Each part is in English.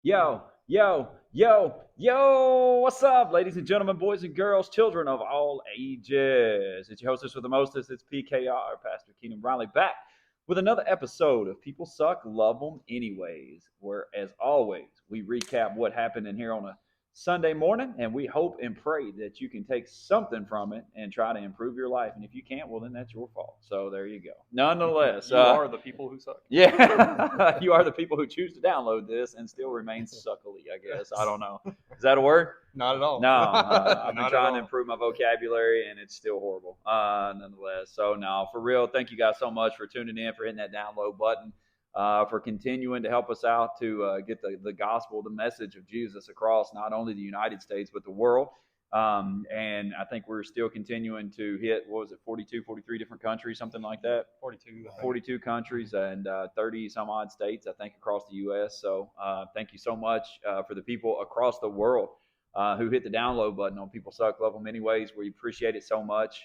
Yo, what's up, ladies and gentlemen, boys and girls, children of all ages? It's your hostess with the mostest. It's PKR, Pastor Keenan Riley, back with another episode of People Suck, Love Them Anyways, where, as always, we recap what happened in here on a Sunday morning, and we hope and pray that you can take something from it and try to improve your life. And if you can't, well, then that's your fault. So there you go. Nonetheless, you are the people who suck. Yeah, you are the people who choose to download this and still remain suckily, I guess. I don't know. Is that a word? Not at all. No, I've been Not trying at to all. improve my vocabulary, and it's still horrible, nonetheless. So, no, for real, thank you guys so much for tuning in, for hitting that download button, for continuing to help us out to get the gospel, the message of Jesus across not only the United States, but the world. And I think we're still continuing to hit, what was it, 42, 43 different countries, something like that? 42. 42 countries and 30 some odd states, I think, across the U.S. So thank you so much for the people across the world who hit the download button on People Suck, Love Them Anyways. We appreciate it so much.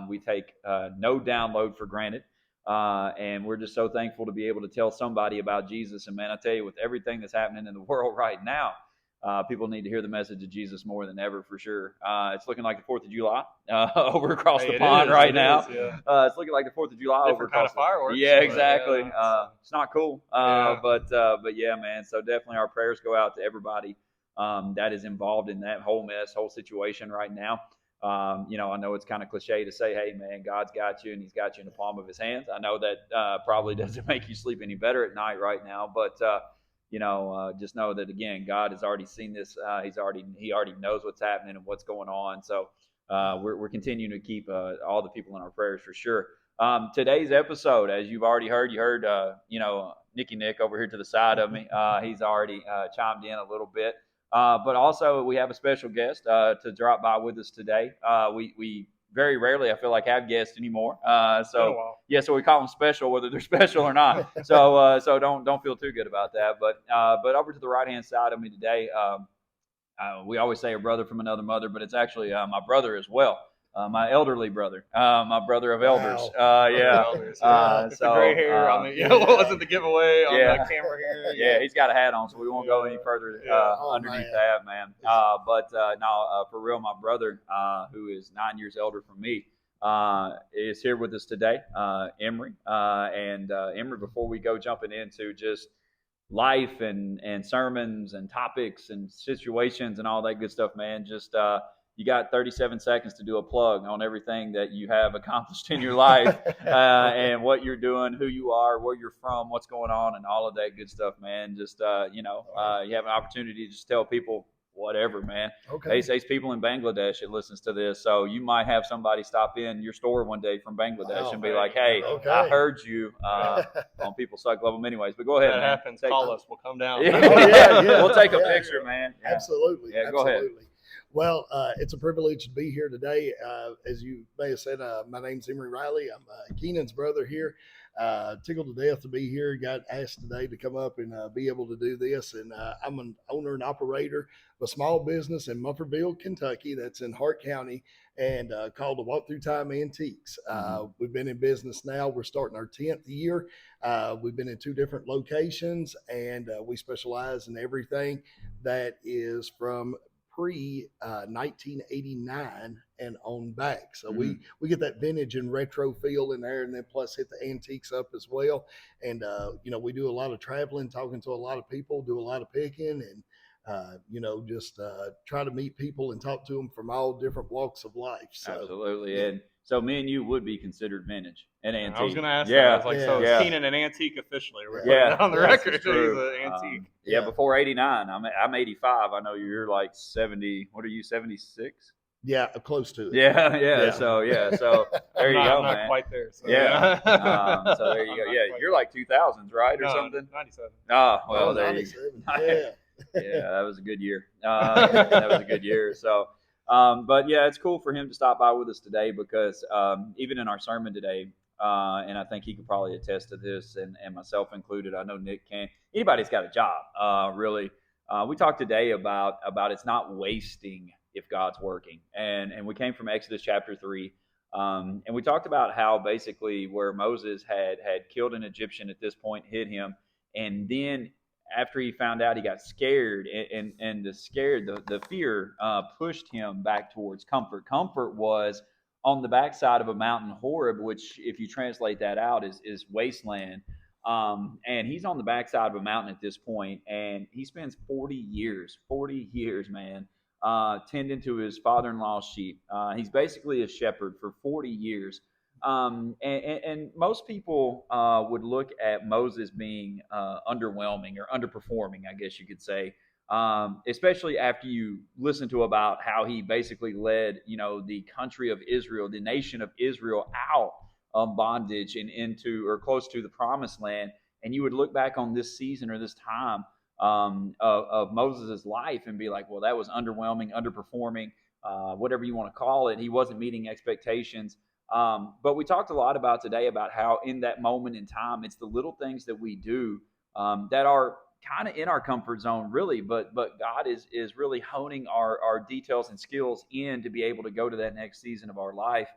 We take no download for granted. And we're just so thankful to be able to tell somebody about Jesus. And man, I tell you, with everything that's happening in the world right now, people need to hear the message of Jesus more than ever, for sure. It's looking like the 4th of July over across the pond right now. Yeah. It's looking like the 4th of July over Different kind across of fireworks. Yeah, exactly. Yeah, it's not cool. Yeah. But yeah, man. So definitely our prayers go out to everybody that is involved in that whole mess, whole situation right now. I know it's kind of cliche to say, hey, man, God's got you and he's got you in the palm of his hands. I know that probably doesn't make you sleep any better at night right now, but just know that, again, God has already seen this. He already knows what's happening and what's going on. So we're continuing to keep all the people in our prayers, for sure. Today's episode, as you've already heard, you heard Nicky Nick over here to the side of me. He's already chimed in a little bit. But also we have a special guest to drop by with us today. We very rarely, I feel like, have guests anymore. So we call them special, whether they're special or not. So don't feel too good about that. But over to the right hand side of me today, we always say a brother from another mother, but it's actually my brother as well. My elderly brother, my brother of elders. Yeah. Elders, yeah. The gray hair on the, what wasn't the giveaway on the camera here? Yeah, he's got a hat on, so we won't go any further underneath that, man. For real, my brother, who is 9 years elder from me, is here with us today, Emry. And Emry, before we go jumping into just life and sermons and topics and situations and all that good stuff, man, just you got 37 seconds to do a plug on everything that you have accomplished in your life and what you're doing, who you are, where you're from, what's going on, and all of that good stuff, man. Just, you have an opportunity to just tell people whatever, man. Okay. There's people in Bangladesh that listens to this, so you might have somebody stop in your store one day from Bangladesh and be like, hey, I heard you on People Suck, Love Them Anyways. But go ahead, that man. happens, call us. We'll come down. Yeah. We'll take a picture, man. Yeah. Absolutely. Yeah, go ahead. Well, it's a privilege to be here today. As you may have said, my name's Emry Riley. I'm Keenan's brother here. Tickled to death to be here. Got asked today to come up and be able to do this. And I'm an owner and operator of a small business in Mumfordville, Kentucky, that's in Hart County, and called the Walk Through Time Antiques. We've been in business now. We're starting our 10th year. We've been in 2 different locations, and we specialize in everything that is from pre-1989 and on back. So we get that vintage and retro feel in there, and then plus hit the antiques up as well. And, we do a lot of traveling, talking to a lot of people, do a lot of picking, and, just try to meet people and talk to them from all different walks of life. So, absolutely. And so me and you would be considered vintage and antique. I was going to ask that. I was like, is Keenan an antique officially? We're putting it on the record. He's an antique. Before 89. I'm 85. I know you're like 70. What are you, 76? Yeah, close to it. Yeah. So there you go, I'm not man. quite there. So. Yeah. So there you go. Yeah, you're like 2000s, right, or something? 97. Oh, well, there you go. Yeah. Yeah, that was a good year. That was a good year. So, but yeah, it's cool for him to stop by with us today because even in our sermon today, and I think he could probably attest to this, and myself included. I know Nick can. Anybody's got a job, really. We talked today about it's not wasting if God's working, and we came from Exodus chapter 3. And we talked about how basically where Moses had killed an Egyptian at this point, hid him, and then after he found out, he got scared, and the fear pushed him back towards comfort. Comfort was on the backside of a mountain, Horeb, which, if you translate that out, is wasteland. And he's on the backside of a mountain at this point, and he spends 40 years, man, tending to his father-in-law's sheep. He's basically a shepherd for 40 years. And most people would look at Moses being underwhelming or underperforming, I guess you could say, especially after you listen to about how he basically led, the country of Israel, the nation of Israel, out of bondage and into or close to the promised land. And you would look back on this season or this time of Moses' life and be like, well, that was underwhelming, underperforming, whatever you want to call it. He wasn't meeting expectations. But we talked a lot about today about how in that moment in time, it's the little things that we do that are kind of in our comfort zone, really. But God is really honing our details and skills in to be able to go to that next season of our life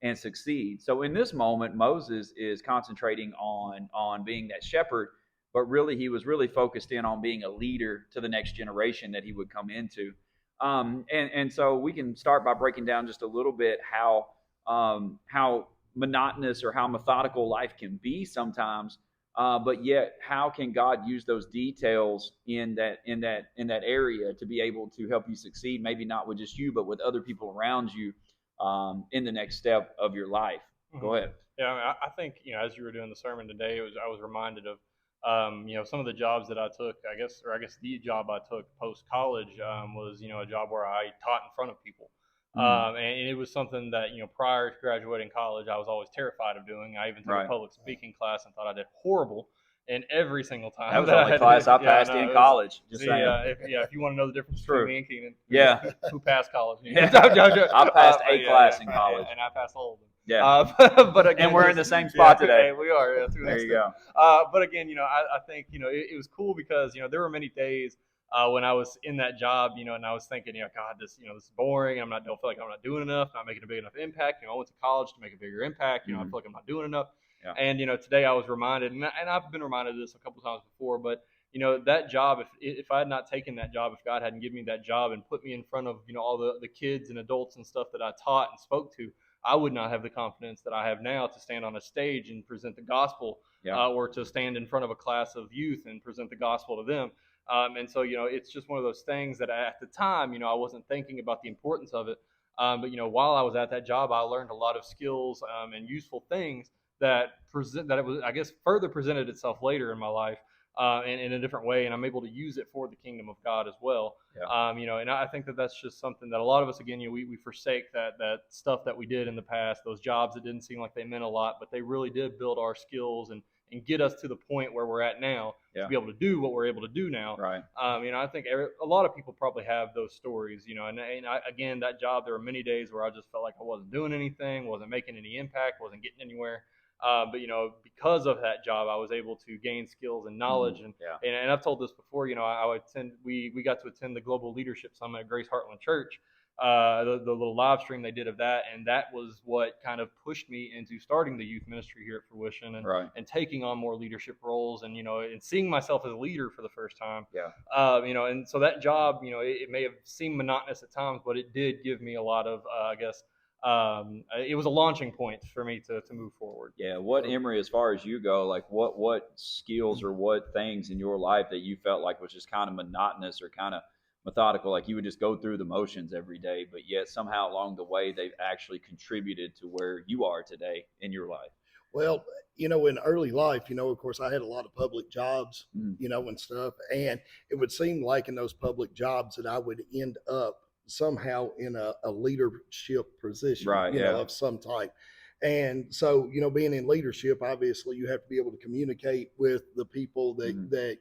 and succeed. So in this moment, Moses is concentrating on being that shepherd, but really he was really focused in on being a leader to the next generation that he would come into. And so we can start by breaking down just a little bit how monotonous or how methodical life can be sometimes, but yet how can God use those details in that area to be able to help you succeed? Maybe not with just you, but with other people around you in the next step of your life. Go ahead. Yeah, I mean, I think as you were doing the sermon today, I was reminded of some of the jobs that I took. I guess the job I took post college was a job where I taught in front of people. And it was something that, prior to graduating college, I was always terrified of doing. I even took a public speaking class and thought I did horrible. And every single time that was the only class I passed in college. Just saying. If you want to know the difference between me and Keenan, who passed college? I passed a class in college, and I passed all of them. Yeah, but again, and we're in the same spot today. We are. Yeah, there you go. But again, I think it was cool because there were many days when I was in that job, and I was thinking, God, this is boring. Don't feel like I'm not doing enough, not making a big enough impact. I went to college to make a bigger impact. I feel like I'm not doing enough. Yeah. And today I was reminded, and I've been reminded of this a couple of times before, but that job, if I had not taken that job, if God hadn't given me that job and put me in front of all the kids and adults and stuff that I taught and spoke to, I would not have the confidence that I have now to stand on a stage and present the gospel, or to stand in front of a class of youth and present the gospel to them. And so, it's just one of those things that at the time, I wasn't thinking about the importance of it. But, while I was at that job, I learned a lot of skills and useful things that it was, I guess, further presented itself later in my life in a different way. And I'm able to use it for the kingdom of God as well. Yeah. And I think that that's just something that a lot of us, again, we forsake that stuff that we did in the past, those jobs that didn't seem like they meant a lot, but they really did build our skills and get us to the point where we're at now to be able to do what we're able to do now. Right. I think a lot of people probably have those stories, and again, that job, there were many days where I just felt like I wasn't doing anything, wasn't making any impact, wasn't getting anywhere. But because of that job, I was able to gain skills and knowledge. And I've told this before. I would we got to attend the Global Leadership Summit at Grace Heartland Church, the little live stream they did of that, and that was what kind of pushed me into starting the youth ministry here at Fruition and taking on more leadership roles and and seeing myself as a leader for the first time. And so that job, it may have seemed monotonous at times, but it did give me a lot of I guess. It was a launching point for me to move forward. Yeah. What, Emry, as far as you go, like what skills or what things in your life that you felt like was just kind of monotonous or kind of methodical, like you would just go through the motions every day, but yet somehow along the way they've actually contributed to where you are today in your life? Well, in early life, of course, I had a lot of public jobs, and stuff, and it would seem like in those public jobs that I would end up somehow in a leadership position, of some type. And so, being in leadership, obviously you have to be able to communicate with the people that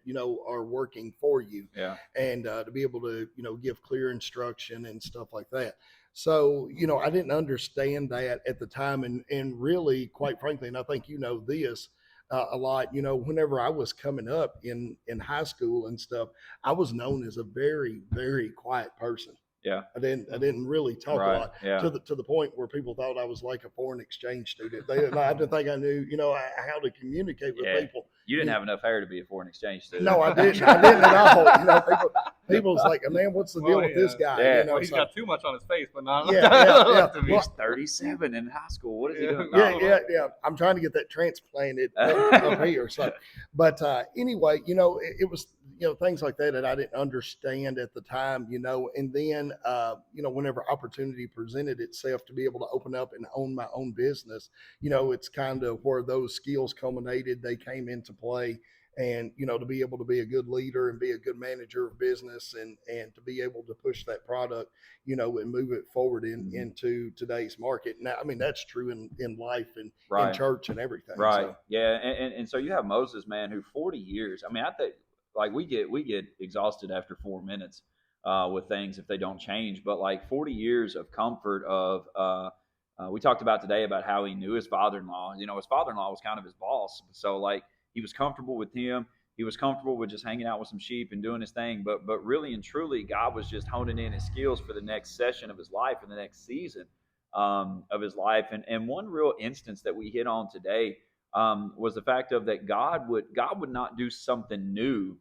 are working for you, and to be able to, give clear instruction and stuff like that. So, I didn't understand that at the time. And really, quite frankly, and I think this, a lot, whenever I was coming up in high school and stuff, I was known as a very, very quiet person. Yeah. I didn't really talk a lot Yeah. to the point where people thought I was like a foreign exchange student. I didn't think I knew, how to communicate with people. You didn't have enough hair to be a foreign exchange student. No, I didn't. I didn't at all. People's like, man, what's the deal with this guy? Yeah. Well, he's got too much on his face, but not. Yeah. He's 37 in high school. What is he doing? Yeah. I'm trying to get that transplanted up here. So, but anyway, it was, things like that I didn't understand at the time, and then, whenever opportunity presented itself to be able to open up and own my own business, it's kind of where those skills culminated. They came into play. And, to be able to be a good leader and be a good manager of business and to be able to push that product, and move it forward into today's market. Now, I mean, that's true in life and in church and everything. Right. So. Yeah. And so you have Moses, man, who 40 years, I mean, I think like we get exhausted after 4 minutes with things if they don't change, but like 40 years of comfort of, we talked about today about how he knew his father-in-law. His father-in-law was kind of his boss. So like, he was comfortable with him. He was comfortable with just hanging out with some sheep and doing his thing. But really and truly, God was just honing in his skills for the next session of his life and the next season of his life. And one real instance that we hit on today was the fact of that God would not do something new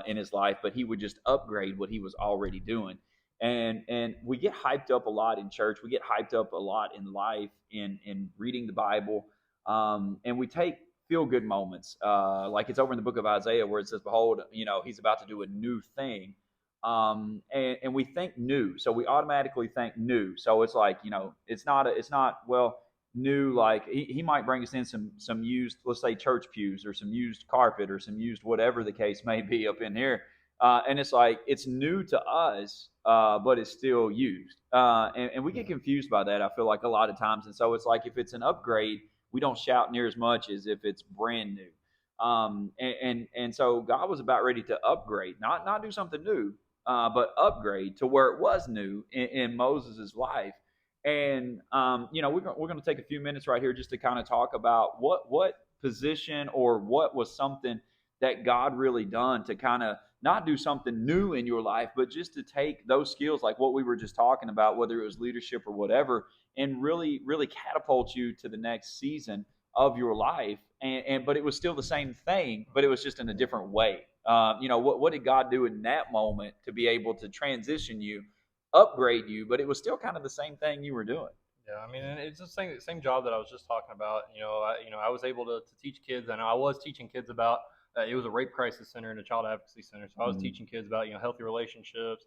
in his life, but he would just upgrade what he was already doing. And we get hyped up a lot in church. We get hyped up a lot in life in reading the Bible. And we take feel good moments. Like it's over in the book of Isaiah where it says, behold, he's about to do a new thing. And we think new. So we automatically think new. So it's like, it's not, new, like he might bring us in some used, let's say church pews or some used carpet or some used, whatever the case may be up in here. And it's like, it's new to us, but it's still used. And we get confused by that, I feel like a lot of times. And so it's like, if it's an upgrade, we don't shout near as much as if it's brand new. And so God was about ready to upgrade, not do something new, but upgrade to where it was new in Moses' life. And we're going to take a few minutes right here just to kind of talk about what position or what was something that God really done to kind of not do something new in your life, but just to take those skills, like what we were just talking about, whether it was leadership or whatever, and really, really catapult you to the next season of your life. But it was still the same thing, but it was just in a different way. What did God do in that moment to be able to transition you, upgrade you, but it was still kind of the same thing you were doing? Yeah, I mean, and it's the same job that I was just talking about. I was able to teach kids, and I was teaching kids about. It was a rape crisis center and a child advocacy center, so I was teaching kids about healthy relationships,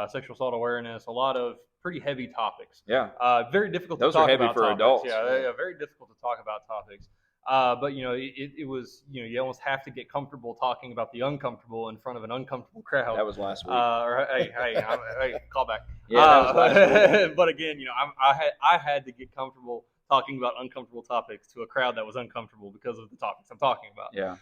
sexual assault awareness, a lot of pretty heavy topics. Yeah, very difficult Those to talk are heavy about for topics. adults. Yeah, very difficult to talk about topics. But it was you almost have to get comfortable talking about the uncomfortable in front of an uncomfortable crowd. That was last week. Hey, call back. Yeah, that was last week. But again, I had to get comfortable talking about uncomfortable topics to a crowd that was uncomfortable because of the topics I'm talking about. Yeah.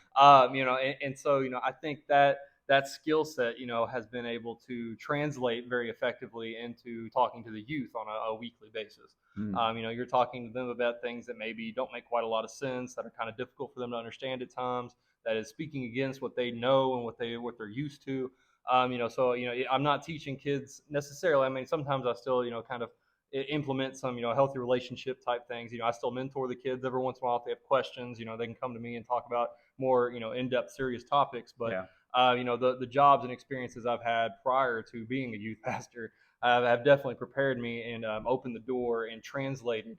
And so I think that skill set has been able to translate very effectively into talking to the youth on a weekly basis. You're talking to them about things that maybe don't make quite a lot of sense, that are kind of difficult for them to understand at times, that is speaking against what they know and what they're used to. So I'm not teaching kids necessarily. I mean, sometimes I still kind of implement some healthy relationship type things. I still mentor the kids every once in a while if they have questions. They can come to me and talk about more in-depth serious topics. But the jobs and experiences I've had prior to being a youth pastor have definitely prepared me and opened the door and translated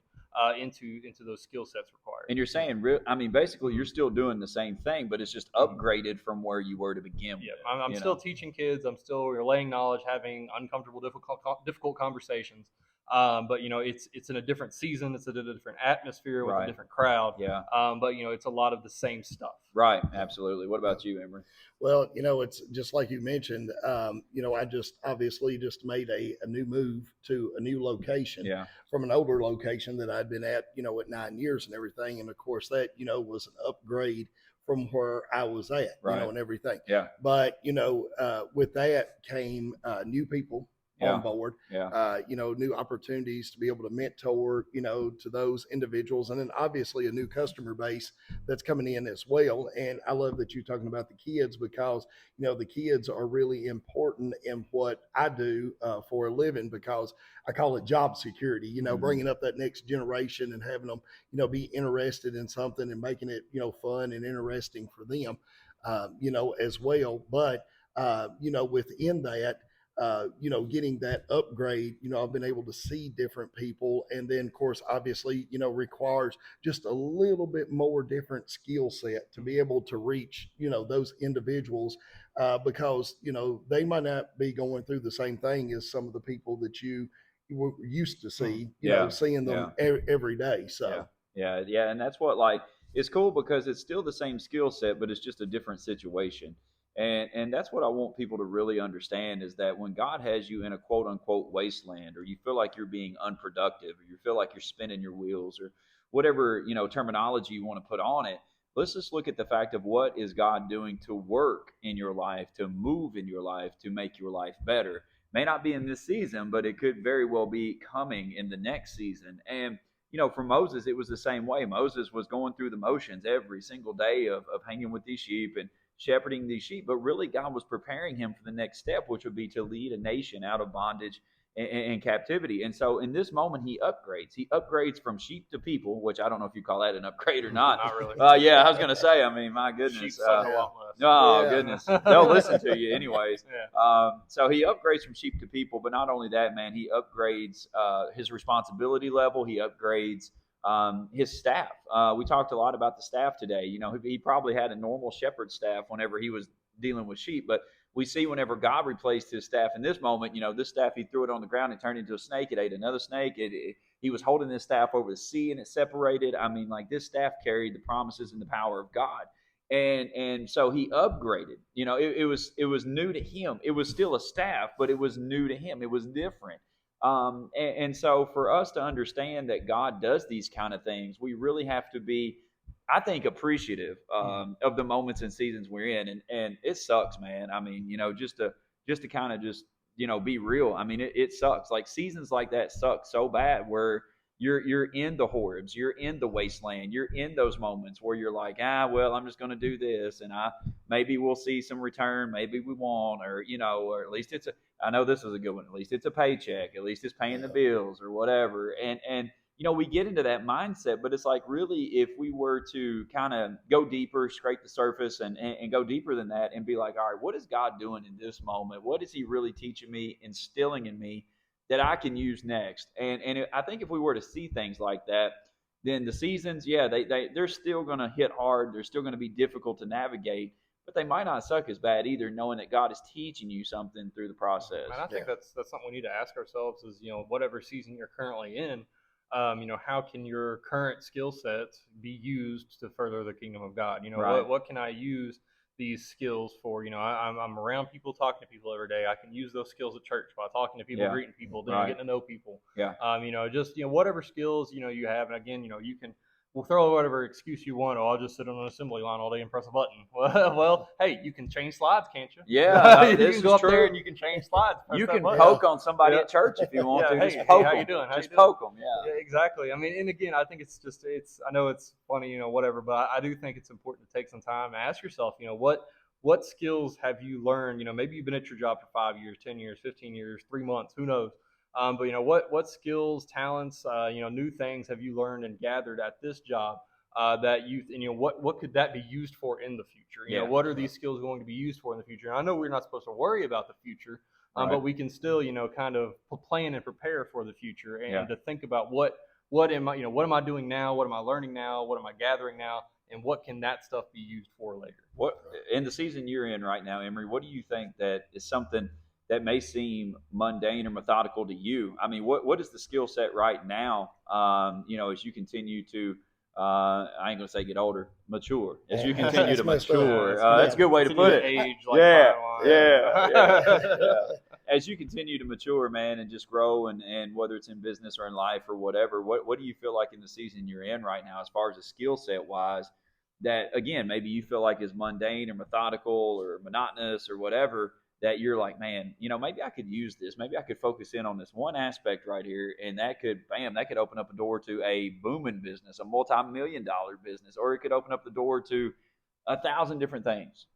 into those skill sets required. And you're saying, basically, you're still doing the same thing, but it's just upgraded from where you were to begin with. I'm still teaching kids. I'm still relaying knowledge, having uncomfortable, difficult conversations. But it's in a different season. It's in a different atmosphere with a different crowd. Yeah. But it's a lot of the same stuff. Right. Absolutely. What about you, Emry? Well, it's just like you mentioned. I just obviously just made a new move to a new location. Yeah. From an older location that I'd been at, at 9 years and everything, and of course that was an upgrade from where I was at, right. And everything. Yeah. But with that came new people. on board. Yeah. New opportunities to be able to mentor, to those individuals, and then obviously a new customer base that's coming in as well. And I love that you're talking about the kids, because the kids are really important in what I do for a living, because I call it job security. Bringing up that next generation and having them be interested in something and making it fun and interesting for them, as well. But within that, getting that upgrade, I've been able to see different people. And then, of course, obviously, requires just a little bit more different skill set to be able to reach, those individuals, because, they might not be going through the same thing as some of the people that you were used to see, seeing them every day. So, yeah. And that's what, like, it's cool because it's still the same skill set, but it's just a different situation. And that's what I want people to really understand, is that when God has you in a quote unquote wasteland, or you feel like you're being unproductive, or you feel like you're spinning your wheels, or whatever, terminology you want to put on it, let's just look at the fact of what is God doing to work in your life, to move in your life, to make your life better. May not be in this season, but it could very well be coming in the next season. And for Moses, it was the same way. Moses was going through the motions every single day of hanging with these sheep and shepherding these sheep, but really God was preparing him for the next step, which would be to lead a nation out of bondage and captivity. And so in this moment, he upgrades. He upgrades from sheep to people, which I don't know if you call that an upgrade or not. Not really. Yeah, I was going to say, I mean, my goodness. Sheep suck a lot less. Oh, goodness. They'll listen to you anyways. Yeah. So he upgrades from sheep to people, but not only that, man, he upgrades his responsibility level. He upgrades his staff. We talked a lot about the staff today. He probably had a normal shepherd staff whenever he was dealing with sheep, but we see whenever God replaced his staff in this moment, this staff, he threw it on the ground and turned into a snake. It ate another snake. He was holding this staff over the sea and it separated. I mean, like, this staff carried the promises and the power of God. And so he upgraded. It was new to him. It was still a staff, but it was new to him. It was different. And so for us to understand that God does these kind of things, we really have to be, I think, appreciative of the moments and seasons we're in. And it sucks, man. I mean, just to kind of just, be real. I mean, it sucks. Like, seasons like that suck so bad, where you're in the horrors, you're in the wasteland, you're in those moments where you're like, well, I'm just going to do this, and maybe we'll see some return, maybe we won't, or or at least I know this is a good one. At least it's a paycheck. At least it's paying the bills or whatever. And we get into that mindset, but it's like, really, if we were to kind of go deeper, scrape the surface, and go deeper than that, and be like, all right, what is God doing in this moment? What is he really teaching me, instilling in me, that I can use next? And I think if we were to see things like that, then the seasons, they're still going to hit hard. They're still going to be difficult to navigate, but they might not suck as bad either, knowing that God is teaching you something through the process. And I think that's something we need to ask ourselves is, whatever season you're currently in, how can your current skill sets be used to further the kingdom of God? Right. What can I use these skills for? I'm around people, talking to people every day. I can use those skills at church by talking to people, greeting people, then getting to know people. Yeah. Just whatever skills you have, and again, you can. We'll throw whatever excuse you want. I'll just sit on an assembly line all day and press a button. Well, hey, you can change slides, can't you? Yeah, you this can is go up true. there and you can change slides. You can poke on somebody at church if you want to. Hey, just poke how them. you doing? Just poke them. Yeah, exactly. I mean, and again, I think it's. I know it's funny, whatever, but I do think it's important to take some time and ask yourself, what skills have you learned? Maybe you've been at your job for 5 years, 10 years, 15 years, 3 months, who knows? But what skills, talents, new things have you learned and gathered at this job? That what could that be used for in the future? What are these skills going to be used for in the future? And I know we're not supposed to worry about the future, but we can still kind of plan and prepare for the future, and to think about what am I doing now? What am I learning now? What am I gathering now? And what can that stuff be used for later? What in the season you're in right now, Emry? What do you think that is something that may seem mundane or methodical to you? I mean, what is the skill set right now? As you continue to I ain't gonna say get older, mature. As you continue to mature, that's a good way to put it. Age, As you continue to mature, man, and just grow, and whether it's in business or in life or whatever, what do you feel like in the season you're in right now, as far as a skill set wise, that again maybe you feel like is mundane or methodical or monotonous or whatever, that you're like, man, maybe I could use this. Maybe I could focus in on this one aspect right here, and that could, bam, that could open up a door to a booming business, a multi-million-dollar business, or it could open up the door to 1,000 different things.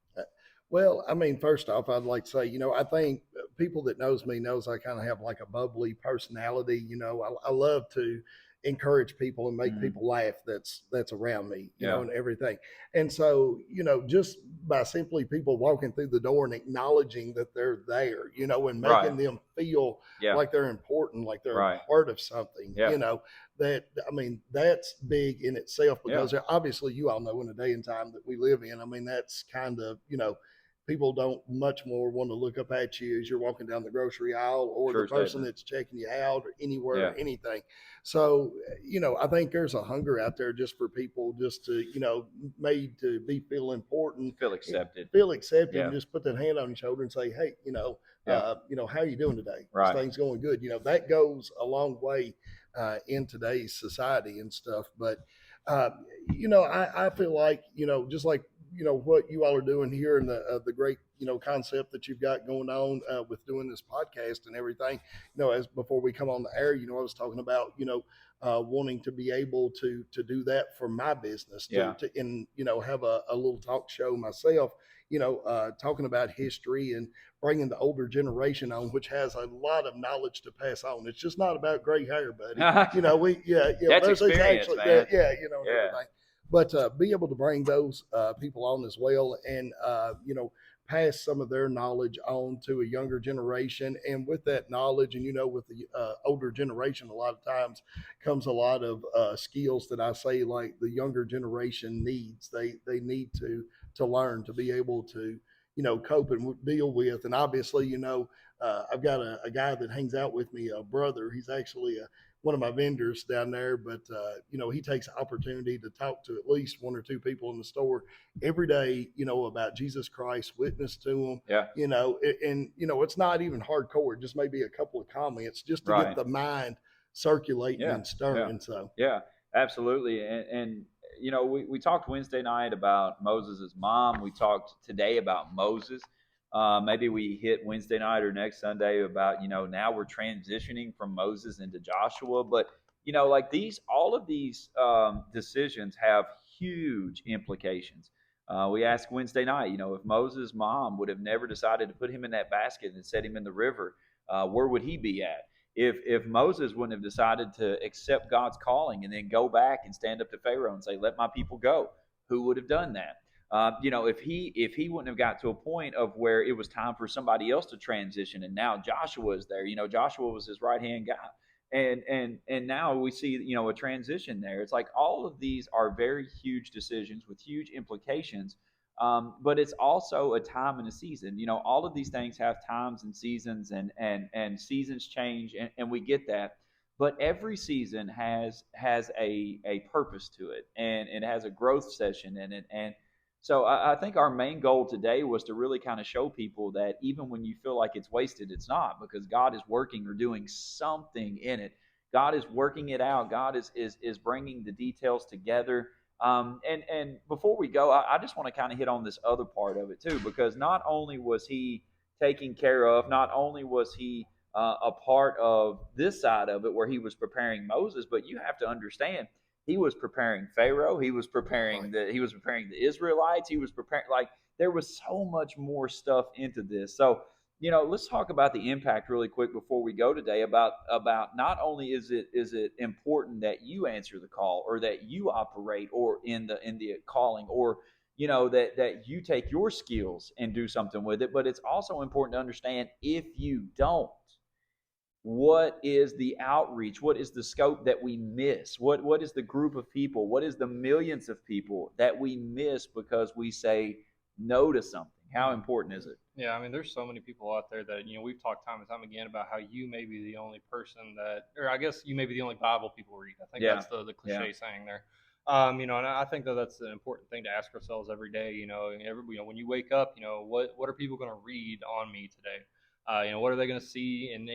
Well, I mean, first off, I'd like to say, I think people that knows me knows I kind of have like a bubbly personality. I love to encourage people and make Mhm. people laugh that's around me, Yeah. and everything. And so, just by simply people walking through the door and acknowledging that they're there, and Right. making them feel Yeah. like they're important, like they're Right. a part of something, Yeah. that, I mean, that's big in itself Yeah. because obviously you all know in the day and time that we live in, I mean, that's kind of, people don't much more want to look up at you as you're walking down the grocery aisle or True the person statement. that's checking you out or anywhere Yeah. or anything. So, I think there's a hunger out there just for people just to, made to feel important, Feel accepted. and Yeah. just put that hand on your shoulder and say, hey, Yeah. how are you doing today? Right. Is things going good? That goes a long way in today's society and stuff. But, I feel like, just like, what you all are doing here and the great concept that you've got going on with doing this podcast and everything. As before we come on the air, I was talking about wanting to be able to do that for my business, Yeah. and have a little talk show myself. Talking about history and bringing the older generation on, which has a lot of knowledge to pass on. It's just not about gray hair, buddy. That's experience, actually, man. yeah, Yeah. everything. But be able to bring those people on as well, and pass some of their knowledge on to a younger generation. And with that knowledge, and with the older generation, a lot of times comes a lot of skills that I say like the younger generation needs. They need to learn to be able to cope and deal with. And obviously, I've got a guy that hangs out with me, a brother. He's actually one of my vendors down there, but he takes the opportunity to talk to at least one or two people in the store every day, about Jesus Christ, witness to them. Yeah. And it's not even hardcore, just maybe a couple of comments just to Right. get the mind circulating Yeah. and stirring. Yeah. So Yeah, absolutely. And we talked Wednesday night about Moses' mom. We talked today about Moses. Maybe we hit Wednesday night or next Sunday about, now we're transitioning from Moses into Joshua. But, like all of these decisions have huge implications. We asked Wednesday night, if Moses' mom would have never decided to put him in that basket and set him in the river, where would he be at? If Moses wouldn't have decided to accept God's calling and then go back and stand up to Pharaoh and say, "Let my people go," who would have done that? If he wouldn't have got to a point of where it was time for somebody else to transition, and now Joshua is there. Joshua was his right hand guy, and now we see a transition there. It's like all of these are very huge decisions with huge implications. But it's also a time and a season. All of these things have times and seasons, and seasons change, and we get that. But every season has a purpose to it, and it has a growth session in it. And so I think our main goal today was to really kind of show people that even when you feel like it's wasted, it's not, because God is working or doing something in it. God is working it out. God is bringing the details together. And before we go, I just want to kind of hit on this other part of it too, because not only was he taken care of, not only was he a part of this side of it where he was preparing Moses, but you have to understand he was preparing Pharaoh, he was preparing the Israelites, he was preparing, like, there was so much more stuff into this. So let's talk about the impact really quick before we go today, about not only is it important that you answer the call, or that you operate or in the calling, or that you take your skills and do something with it, but it's also important to understand, if you don't, what is the outreach, what is the scope that we miss, what is the group of people, what is the millions of people that we miss because we say no to something. How important is it? Yeah, I mean, there's so many people out there that, we've talked time and time again about how you may be the only person that, or I guess you may be the only Bible people read. I think that's the cliche saying there. And I think that that's an important thing to ask ourselves every day. When you wake up, what are people going to read on me today? What are they going to see? And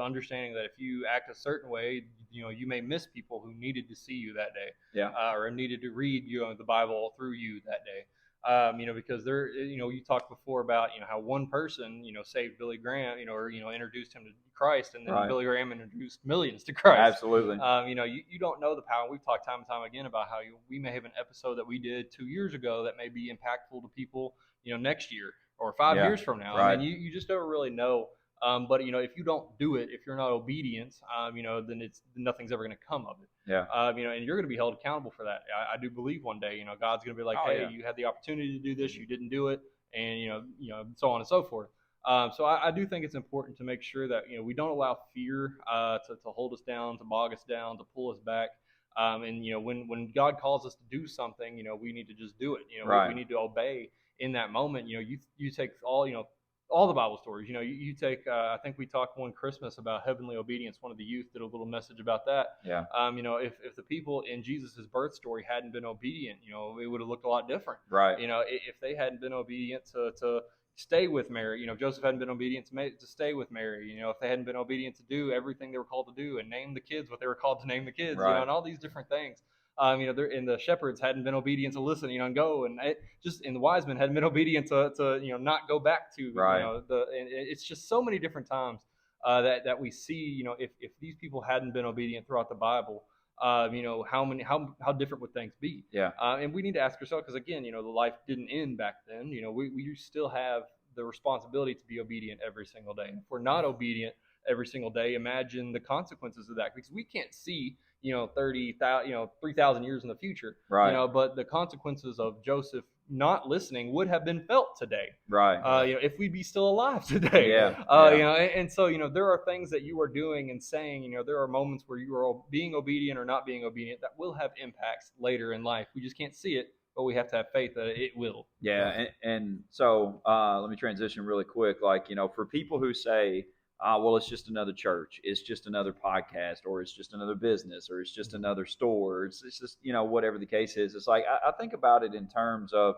understanding that if you act a certain way, you may miss people who needed to see you that day, or needed to read the Bible through you that day. Because you talked before about, how one person, saved Billy Graham, or, introduced him to Christ, and then Right. Billy Graham introduced millions to Christ. Absolutely. You don't know the power. We've talked time and time again about how we may have an episode that we did 2 years ago that may be impactful to people, next year or 5 Yeah. years from now. Right. I mean, you just don't really know. But if you don't do it, if you're not obedient, then nothing's ever going to come of it. Yeah. And you're going to be held accountable for that. I do believe one day, God's going to be like, Oh, hey, yeah. you had the opportunity to do this, you didn't do it, and so on and so forth. So I do think it's important to make sure that we don't allow fear to hold us down, to bog us down, to pull us back. And when God calls us to do something, we need to just do it. Right. We need to obey in that moment. You take all the Bible stories. You take. I think we talked one Christmas about heavenly obedience. One of the youth did a little message about that. Yeah. If the people in Jesus' birth story hadn't been obedient, it would have looked a lot different. Right. If they hadn't been obedient to stay with Mary, Joseph hadn't been obedient to stay with Mary, if they hadn't been obedient to do everything they were called to do and name the kids what they were called to name the kids, Right. and all these different things. And the shepherds hadn't been obedient to listen, and go, and the wise men hadn't been obedient to not go back to, Right. and it's just so many different times that we see, if these people hadn't been obedient throughout the Bible, how different would things be? Yeah. And we need to ask ourselves, because again, the life didn't end back then. We still have the responsibility to be obedient every single day. And if we're not obedient every single day, imagine the consequences of that, because we can't see 3,000 years in the future. Right. But the consequences of Joseph not listening would have been felt today. Right. If we'd be still alive today. Yeah. And so there are things that you are doing and saying. There are moments where you are being obedient or not being obedient that will have impacts later in life. We just can't see it, but we have to have faith that it will. Yeah. And so let me transition really quick. Like, for people who say, well, it's just another church, it's just another podcast, or it's just another business, or it's just another store, it's just, whatever the case is. It's like, I think about it in terms of,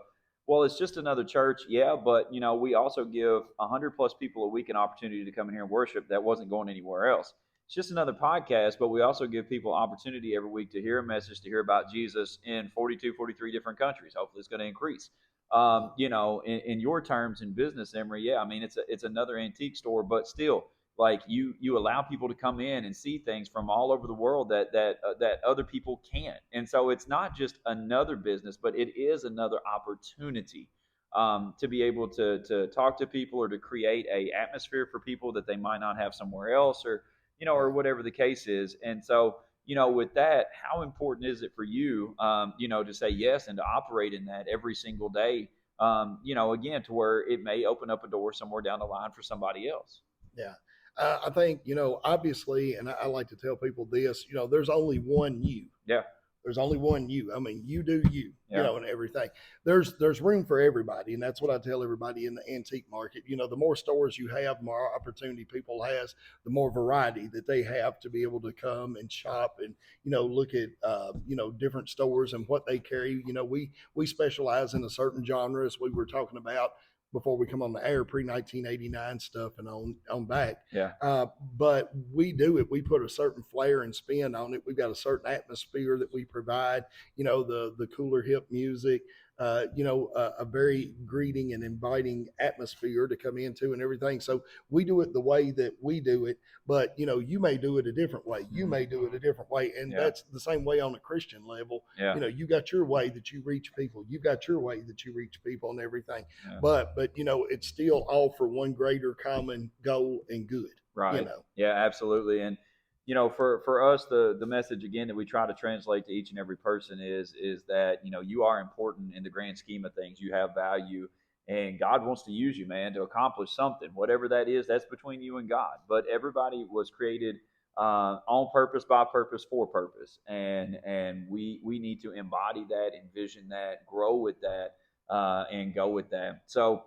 well, it's just another church. Yeah. But, we also give 100 plus people a week an opportunity to come in here and worship that wasn't going anywhere else. It's just another podcast, but we also give people opportunity every week to hear a message, to hear about Jesus in 42, 43 different countries. Hopefully it's going to increase. In your terms in business, Emry, yeah, I mean, it's another antique store, but still, like you allow people to come in and see things from all over the world that other people can't. And so it's not just another business, but it is another opportunity to be able to talk to people, or to create a atmosphere for people that they might not have somewhere else, or whatever the case is. And so, with that, how important is it for you, to say yes and to operate in that every single day, again, to where it may open up a door somewhere down the line for somebody else? Yeah. I think, obviously, and I like to tell people this, there's only one you. Yeah. There's only one you. I mean, you do you, Yeah. And everything. There's room for everybody, and that's what I tell everybody in the antique market. The more stores you have, the more opportunity people has, the more variety that they have to be able to come and shop and look at different stores and what they carry. We specialize in a certain genre, as we were talking about before we come on the air, pre-1989 stuff and on back. Yeah. But we do it. We put a certain flair and spin on it. We've got a certain atmosphere that we provide, the cooler hip music, a very greeting and inviting atmosphere to come into and everything. So we do it the way that we do it, but you may do it a different way. You may do it a different way. And that's the same way on a Christian level. Yeah. You got your way that you reach people. You got your way that you reach people and everything. Yeah. But it's still all for one greater common goal and good. Right. Yeah, absolutely. And for us, the message again that we try to translate to each and every person is that you are important in the grand scheme of things. You have value, and God wants to use you, man, to accomplish something. Whatever that is, that's between you and God. But everybody was created on purpose, by purpose, for purpose, and we need to embody that, envision that, grow with that, and go with that. So.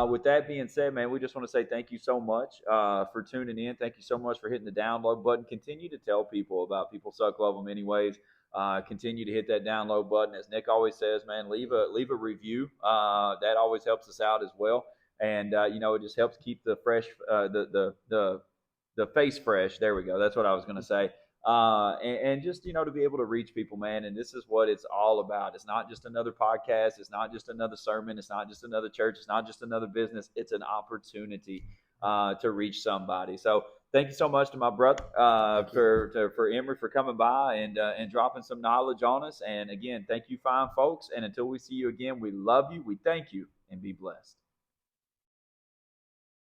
With that being said, man, we just want to say thank you so much for tuning in. Thank you so much for hitting the download button. Continue to tell people about People Suck, Love Them Anyways. Continue to hit that download button. As Nick always says, man, leave a review. That always helps us out as well. And it just helps keep the fresh the face fresh. There we go. That's what I was going to say. and just to be able to reach people, man. And this is what it's all about. It's not just another podcast. It's not just another sermon. It's not just another church. It's not just another business. It's an opportunity to reach somebody. So thank you so much to my brother for Emry for coming by and dropping some knowledge on us. And again, thank you, fine folks. And until we see you again, we love you. We thank you, and be blessed.